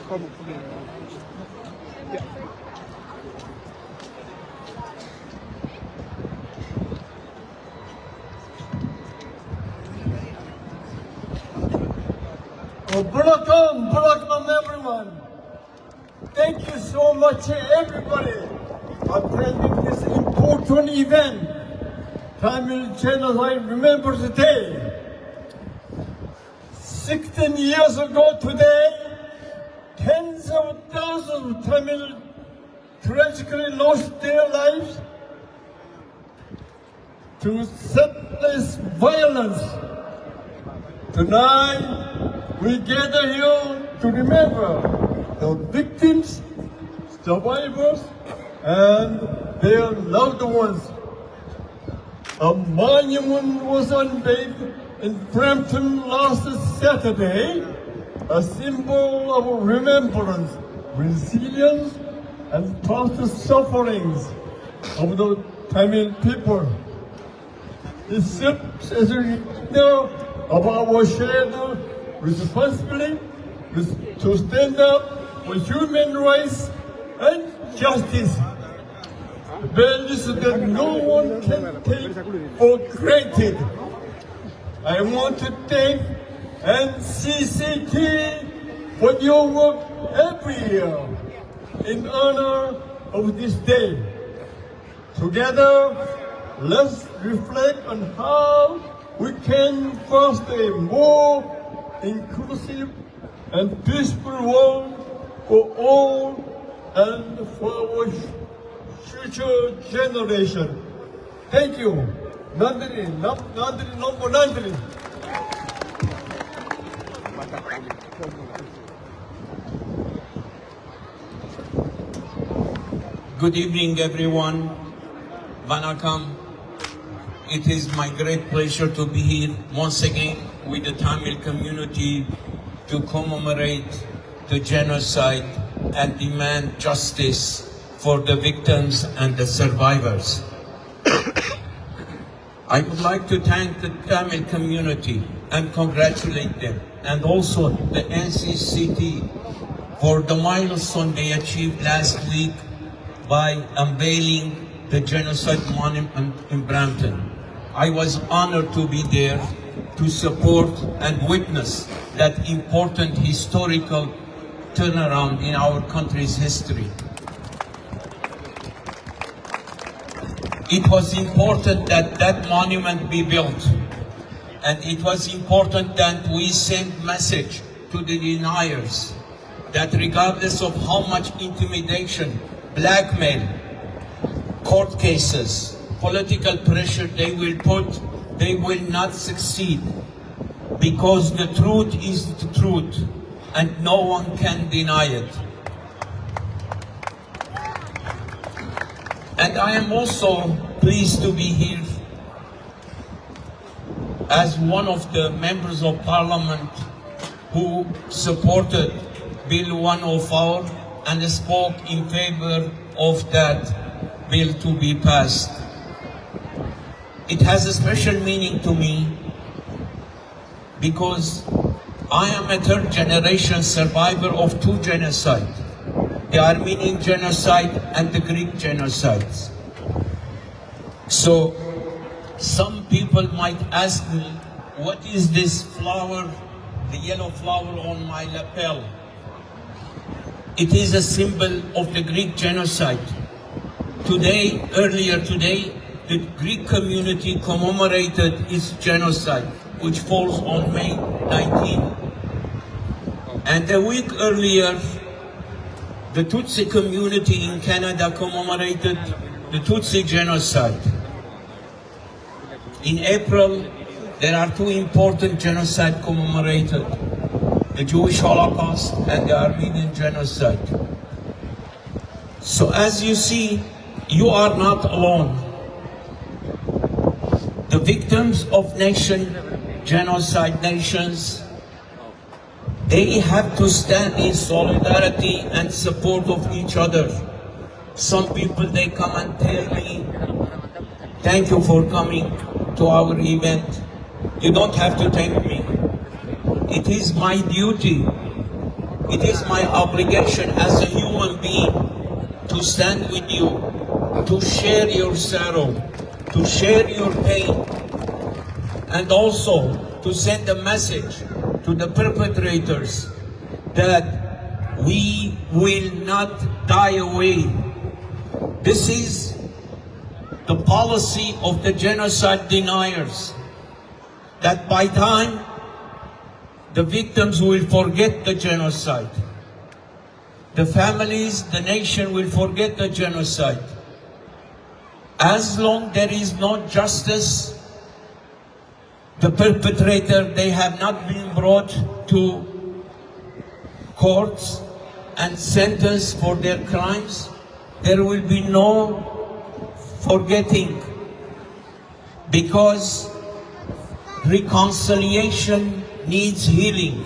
Welcome everyone. Thank you so much everybody attending this important event, Tamil Genocide Remembrance Day. 16 years ago today, tens of thousands of Tamil tragically lost their lives to senseless violence. Tonight, we gather here to remember the victims, survivors, and their loved ones. A monument was unveiled in Brampton last Saturday, a symbol of remembrance, resilience, and past sufferings of the Tamil people. It serves as a reminder of our shared responsibility to stand up for human rights and justice, values that no one can take for granted. I want to thank NCCT for your work every year in honor of this day. Together, let's reflect on how we can foster a more inclusive and peaceful world for all and for our future generation. Thank you. Nandini, Nandini. Good evening, everyone. Vanakkam. It is my great pleasure to be here once again with the Tamil community to commemorate the genocide and demand justice for the victims and the survivors. I would like to thank the Tamil community and congratulate them, and also the NCCT for the milestone they achieved last week by unveiling the genocide monument in Brampton. I was honored to be there to support and witness that important historical turnaround in our country's history. It was important that that monument be built, and it was important that we send message to the deniers that regardless of how much intimidation, blackmail, court cases, political pressure they will put, they will not succeed, because the truth is the truth and no one can deny it. And I am also pleased to be here as one of the members of parliament who supported Bill 104 and spoke in favor of that bill to be passed. It has a special meaning to me because I am a third generation survivor of two genocides, the Armenian genocide and the Greek genocides. So some people might ask me, what is this flower, the yellow flower on my lapel? It is a symbol of the Greek genocide. Today, earlier today, the Greek community commemorated its genocide, which falls on May 19. And a week earlier, the Tutsi community in Canada commemorated the Tutsi genocide. In April, there are two important genocides commemorated, the Jewish Holocaust and the Armenian genocide. So as you see, you are not alone. The victims of genocide nations, they have to stand in solidarity and support of each other. Some people, they come and tell me, thank you for coming to our event. You don't have to thank me. It is my duty It is my obligation as a human being to stand with you, to share your sorrow, to share your pain, and also to send a message to the perpetrators that we will not die away. This is the policy of the genocide deniers, that by time the victims will forget the genocide, the families, the nation will forget the genocide. As long there is no justice, the perpetrator, they have not been brought to courts and sentenced for their crimes, there will be no forgetting, because reconciliation needs healing.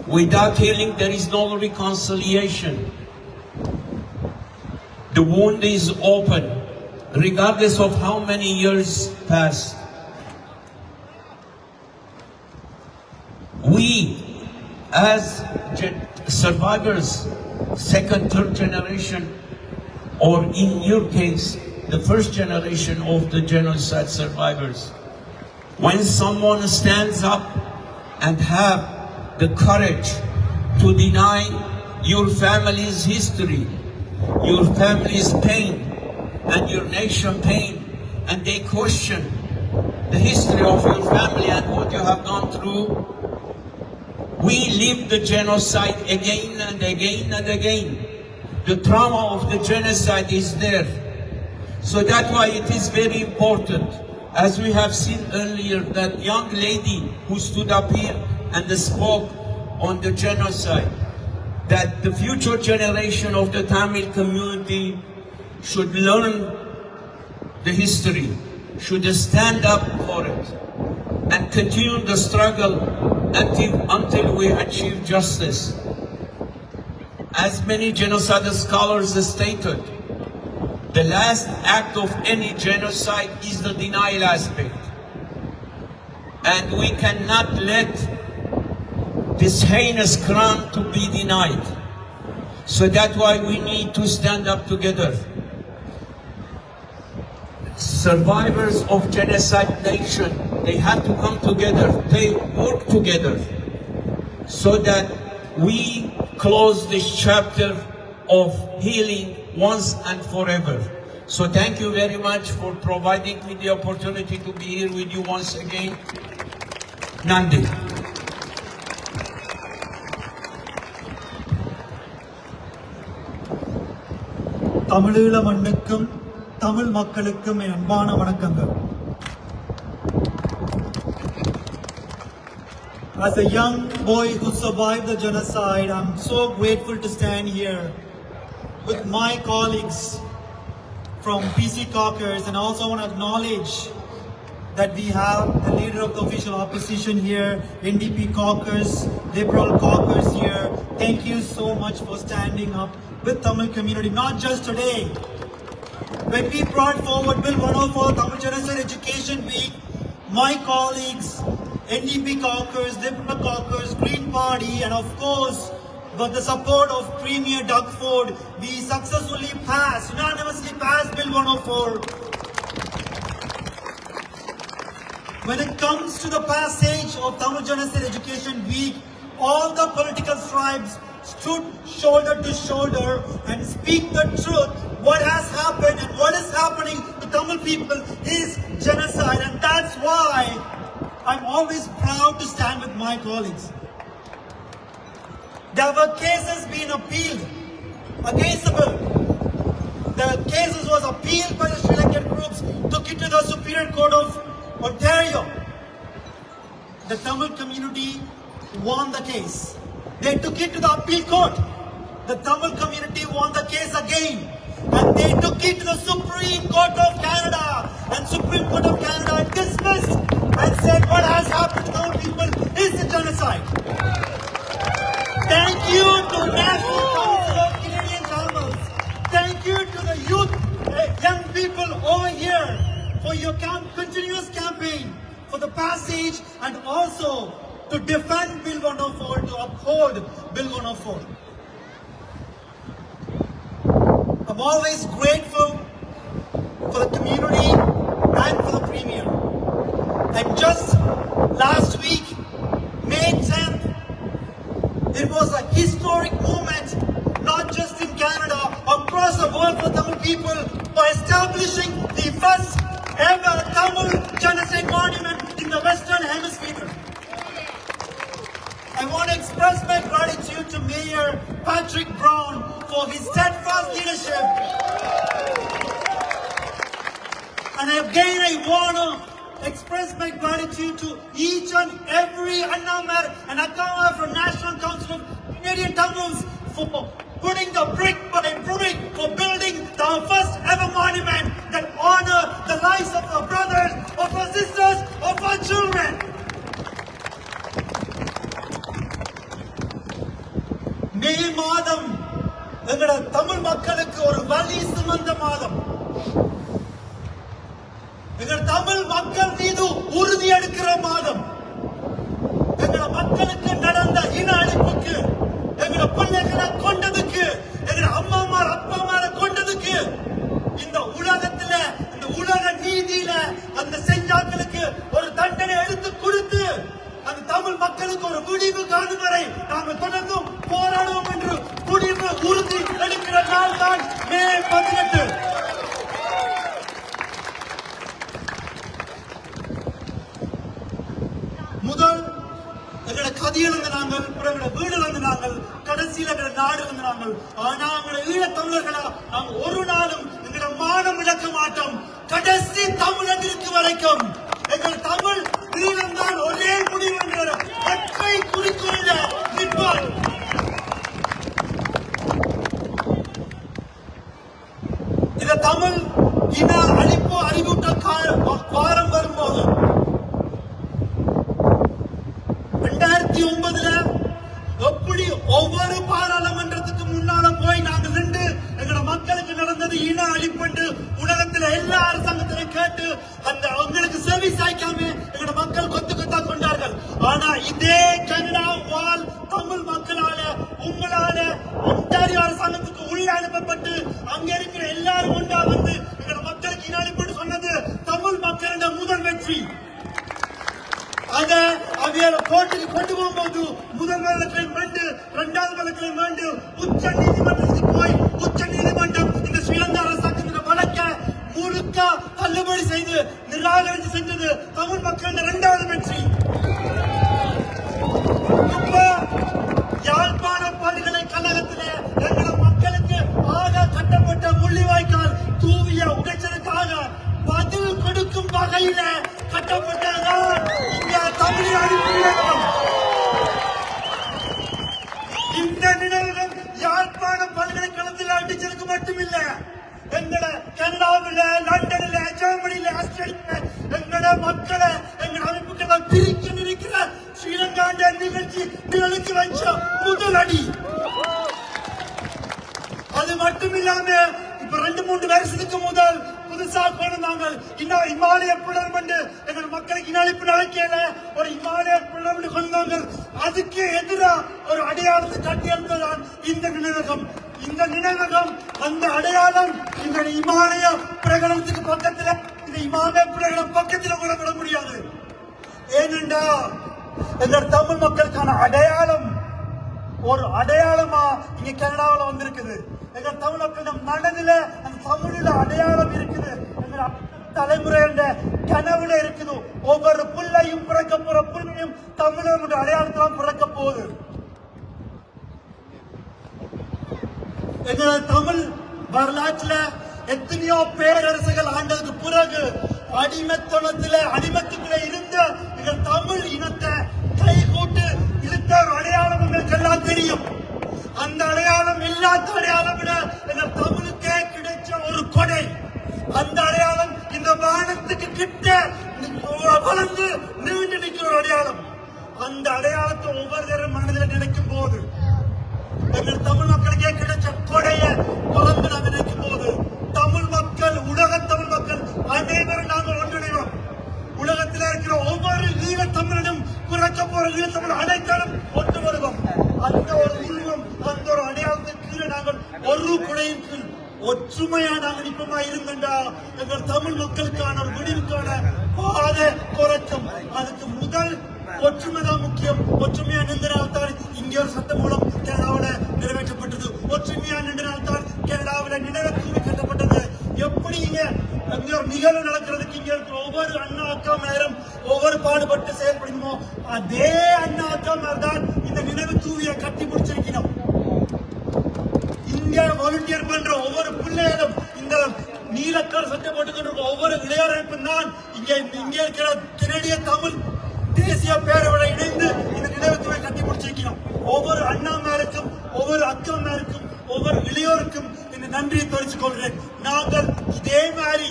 Without healing, there is no reconciliation. The wound is open, regardless of how many years pass. We, as survivors, second, third generation, or in your case, the first generation of the genocide survivors, when someone stands up and have the courage to deny your family's history, your family's pain, and your nation's pain, and they question the history of your family and what you have gone through, we live the genocide again and again and again. The trauma of the genocide is there. So that's why it is very important, as we have seen earlier, that young lady who stood up here and spoke on the genocide, that the future generation of the Tamil community should learn the history, should stand up for it, and continue the struggle until we achieve justice. As many genocide scholars stated, the last act of any genocide is the denial aspect. And we cannot let this heinous crime to be denied. So that's why we need to stand up together. Survivors of genocide nation, they have to come together, they work together, so that we close this chapter of healing once and forever. So thank you very much for providing me the opportunity to be here with you once again. Nandi. தமிழீழ மண்ணுக்கும் தமிழ் மக்களுக்கும் என் அன்பான வணக்கங்கள். As a young boy who survived the genocide, I'm so grateful to stand here with my colleagues from PC Caucus, and also want to acknowledge that we have the leader of the official opposition here, NDP Caucus, Liberal Caucus here. Thank you so much for standing up with Tamil community, not just today. When we brought forward Bill 104, Tamil Genocide Education Week, my colleagues, NDP Caucus, Liberal Caucus, Green Party, and of course, with the support of Premier Doug Ford, we successfully unanimously passed Bill 104. When it comes to the passage of Tamil Genocide Education Week, all the political tribes stood shoulder to shoulder and speak the truth. What has happened and what is happening to Tamil people is genocide, and that's why I'm always proud to stand with my colleagues. There were cases being appealed against the bill. The cases was appealed by the Sri Lankan groups, took it to the Superior Court of Ontario. The Tamil community won the case. They took it to the appeal court. The Tamil community won the case again. And they took it to the Supreme Court of Canada. And Supreme Court of Canada dismissed and said what has happened to Tamil people is a genocide. Thank you to National Council of Canadian Tamils. Thank you to the youth, young people over here for your continuous campaign for the passage, and also to defend Bill 104, to uphold Bill 104. I'm always grateful for the community and for the Premier. And just last week, May 10th, it was a historic moment, not just in Canada, across the world for Tamil people, by establishing the first ever Tamil genocide monument in the Western Hemisphere. I want to express my gratitude to Mayor Patrick Brown for his steadfast leadership. And again, I want to express my gratitude to each and every Annamar and Akkama from National Council of Canadian Tamils for putting the brick by brick for building the first ever monument that honor the lives of our brothers, of our sisters, of our children. மே மாதம் எங்களோட தமிழ் மக்களுக்கு ஒரு வலி சுமந்த மாதம். எங்களோட தமிழ் மக்கள் மீது உறுதி எடுக்கிற மாதம். எங்களோட மக்களுக்கு நடந்த இன அழிப்புக்கு, எங்களோட பிள்ளைகளை கொண்டதுக்கு, எங்களோட அம்மாமார் அப்பாமாரை கொண்டதுக்கு, இந்த உலகத்துல, இந்த உலக நீதியில அந்த செஞ்சாக்களுக்கு ஒரு தண்டனை எடுத்து கொடுத்து அந்த தமிழ் மக்களுக்கு ஒரு விடிவு காணும் வரை நாங்கள் தொடர்ந்தும் போராடுவோம் என்று முடிவு உறுதி எடுக்கிற நாள் தான் மே 18. முதல் எங்களோட கதி இழந்த நாங்கள், எங்களோட வீடு இழந்த நாங்கள், கடைசியில் எங்களோட நாடு இழந்த நாங்கள். ஆனா எங்களோட ஈழத் தமிழர்களா நாங்கள் ஒரு நாளும் எங்களோட மானம் இழக்க மாட்டோம். கடைசி தமிழன் இருக்கு வரைக்கும் எங்கள் தமிழ் ஈழம்தான் ஒரே முடிவு என்கிற ஒற்றை குறிக்கோள நிற்பார். இந்த தமிழ் இன அழிப்பு அறிவூட்ட வாரம் வரும்போது 2009 எப்படி ஒவ்வொரு பாராளுமன்றத்துக்கு முன்னால போய் நாங்கள் நின்று எங்களோட மக்களுக்கு நடந்தது இன அழிப்பு என்று உலகத்துல எல்லா அரசாங்கத்திலும் கேட்டு அந்த அவங்களுக்கு சர்வீஸ் ஆய்க்காம எங்களோட மக்கள் கொத்து கொத்தா கொண்டார்கள். ஆனா இதே கனடா வாழ் தமிழ் மக்களால உங்களால ஒன்டாரியோ அரசாங்கத்துக்கு உள்ள அனுப்பப்பட்டு அங்க இருக்கிற எல்லாரும் ஒன்றா வந்து எங்களோட மக்களுக்கு இன அழிப்புன்னு சொன்னது தமிழ் மக்களோட முதல் வெற்றி. அத அவையால கோர்ட்டுக்கு கொண்டு போகும்போது முதல் வழக்கில் வேண்டு, இரண்டாவது வழக்கில் வேண்டு, உச்ச நீதிமன்றத்துக்கு போய் உச்ச நீதிமன்றம் இந்த ஸ்ரீலங்கா அரசாங்கத்தின் வழக்க முழுக்க தள்ளுபடி செய்து நிராகரித்து செஞ்சது தமிழ் மக்களின் இரண்டாவது வெற்றி. யாழ்ப்பாண பல்கலைக்கழகத்தில எங்களோட மக்களுக்கு ஆக கட்டப்பட்ட முள்ளிவாய்க்கால் தூவிய உடைச்சலுக்காக பதில் கொடுக்கும் வகையில கட்டப்பட்டதான் இந்த தமிழ் அழிப்பு இயக்கம். இந்த நினைவுகள் யாழ்ப்பாண பல்கலைக்கழகத்தில் அடிச்சலுக்கு மட்டுமில்ல, எங்களோட கனடாவில், லண்டனில், ஜெர்மனியில், ஆஸ்திரேலியா எங்களோட மக்களை, எங்களோட அமைப்புகளை பிரிக்க நினைக்கிற ஸ்ரீலங்காண்ட நிகழ்ச்சி நிகழ்ச்சி வச்ச முதல் அடி. அது மட்டும் இல்லாம இப்ப 2-3 வருஷத்துக்கு முதல் புதுசா கொண்டு நாங்கள் இன்னும் இமாலய புலர் வந்து எங்கள் மக்களுக்கு இனஅழிப்பு நடக்கல, ஒரு இமாலய புலர் கொண்டாங்க. அதுக்கு எதிராக ஒரு அடையாளத்தை கட்டியெழுப்பதான் இந்த நினைவகம். இந்த நினைவகம், அந்த அடையாளம் இந்த இமாலய பிரகடனத்துக்கு பக்கத்துல, இந்த இமாலய பிரகடனம் பக்கத்துல கூட விட முடியாது. ஏனென்றா எங்கள் தமிழ் மக்களுக்கான அடையாளம் ஒரு அடையாளமா இங்க கனடாவில் வந்திருக்குது. எங்க தமிழ் மக்களிடம் மனதில அந்த தமிழில அடையாளம் இருக்குது. எங்க தலைமுறையோட கனவுல இருக்குது. ஒவ்வொரு புள்ளையும் பிறக்க போற புள்ளையும் தமிழோட அடையாளத்தான் பிறக்க போகுது. எங்க தமிழ் வரலாற்றுல எத்தனையோ பேரரசுகள் ஆண்டதுக்கு பிறகு அடிமத்துக்குள்ள இருந்த எங்கள் தமிழ் இனத்தை கை கூட்டு இழுத்த ஒரு அடையாளம் உங்களுக்கு எல்லாம் தெரியும். அந்த அடையாளம் இல்லாத அடையாளம் விட எங்கள் தமிழுக்கே கிடைச்ச ஒரு கொடை. அந்த அடையாளம் இந்த வானத்துக்கு கிட்ட வளர்ந்து நீண்டு நிற்கிற ஒரு அடையாளம். அந்த அடையாளத்தை ஒவ்வொருத்தரும் மனதில் நினைக்கும் போது, எங்கள் தமிழ் மக்களுக்கே கிடைச்ச கொடைய வளர்ந்து நாம் நினைக்கும் போது, தமிழ் மக்கள், உலக தமிழ் மக்கள் அனைவரும் நாங்கள் ஒன்றிணைவோம். உலகத்திலே இருக்கிற ஒவ்வொரு ஈழத்தமிழனும் பிறக்க போற ஈழத்தமிழ் அனைத்தாலும் ஒன்று வருவோம். அந்த ஒரு உருவம், அந்த ஒரு அடையாளத்துக்கு கீழே நாங்கள் ஒரு குடையின் கீழ் ஒற்றுமையா நாங்கள் நிற்பமா இருந்தா எங்கள் தமிழ் மக்களுக்கான ஒரு விடிவுக்கான பாதை குறைக்கும். அதுக்கு முதல் ஒற்றுமை தான் முக்கியம். ஒற்றுமையா நின்றனால்தான் இங்கே ஒரு சட்டமூலம் கனடாவில் நிறைவேற்றப்பட்டது. ஒற்றுமையா நின்றனால்தான் கனடாவில் நினைவு தூவி கட்டப்பட்டது. எப்படி இங்க ஒரு நிகழ்வு நடக்கிறதுக்கு இங்க இருக்கிற ஒவ்வொரு அண்ணா அக்கா மேரும் ஒவ்வொரு பாடுபட்டு செயல்படணுமோ அதே அண்ணா அக்கா மேர் தான் இந்த நினைவு தூவியை கட்டி முடிச்சிருக்கணும். இங்க வாலண்டியர் பண்ற ஒவ்வொரு பிள்ளைகளும் இந்த நீலக்கர் சட்டை போட்டுக்கிட்டு ஒவ்வொரு இளைஞரும் தான் இங்க இருக்கிற கனடிய தமிழ் தேசிய பேரவை இணைந்து இந்த நினைவுத்துவை கட்டி முடிச்சிருக்கிறோம். ஒவ்வொரு அண்ணா மேருக்கும் ஒவ்வொரு அக்கா மேருக்கும் ஒவ்வொரு இளையோருக்கும் இந்த நன்றியை தெரிவித்துக் கொள்கிறேன். நாங்கள் இதே மாதிரி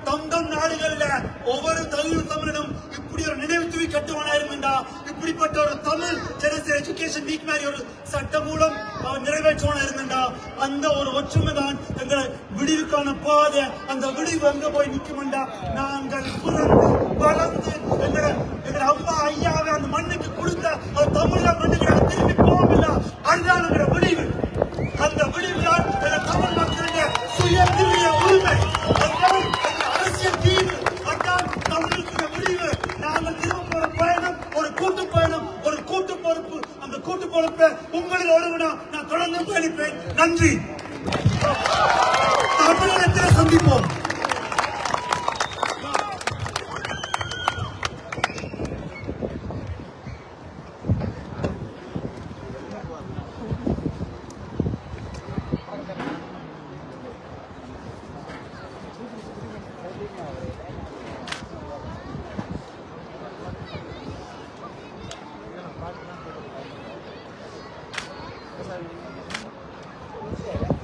தங்கம் நாடுகள்ல ஒவ்வொரு தமிழனும் இப்படி ஒரு நினைவுத்துவி கட்டுவானா இருந்தா இப்படிப்பட்ட ஒரு தமிழ் ஜெனரல் எஜுகேஷன் வீக் மாதிரி ஒரு சட்ட மூலம் நிறைவேற்றுவானா இருந்தா அந்த ஒரு ஒற்றுமை தான் எங்களை விடிவுக்கான பாதை. அந்த விடிவு எங்க போய் நிற்கும்டா நாங்கள் பிறந்து வளர்ந்து எங்களை அம்மா ஐயாவை அந்த மண்ணுக்கு கொடுத்த அந்த தமிழ மண்ணுக்கு நாங்கள் திரும்பி போகவில்லை. அதுதான் எங்களோட விடிவு. அந்த விடிவு தான் எங்கள் தமிழ் மக்களுடைய சுயநிர்ணய உரிமை. அரசியல் தீர்வு அதான் தமிழுக்கு முடிவு. நாங்கள் திரும்ப போற பயணம் ஒரு கூட்டு பயணம், ஒரு கூட்டு பொறுப்பு. அந்த கூட்டு பொறுப்பை உங்களில் ஒருவனா நான் தொடர்ந்து பயணிப்பேன். நன்றி. தமிழகத்தில் சந்திப்போம். Gracias.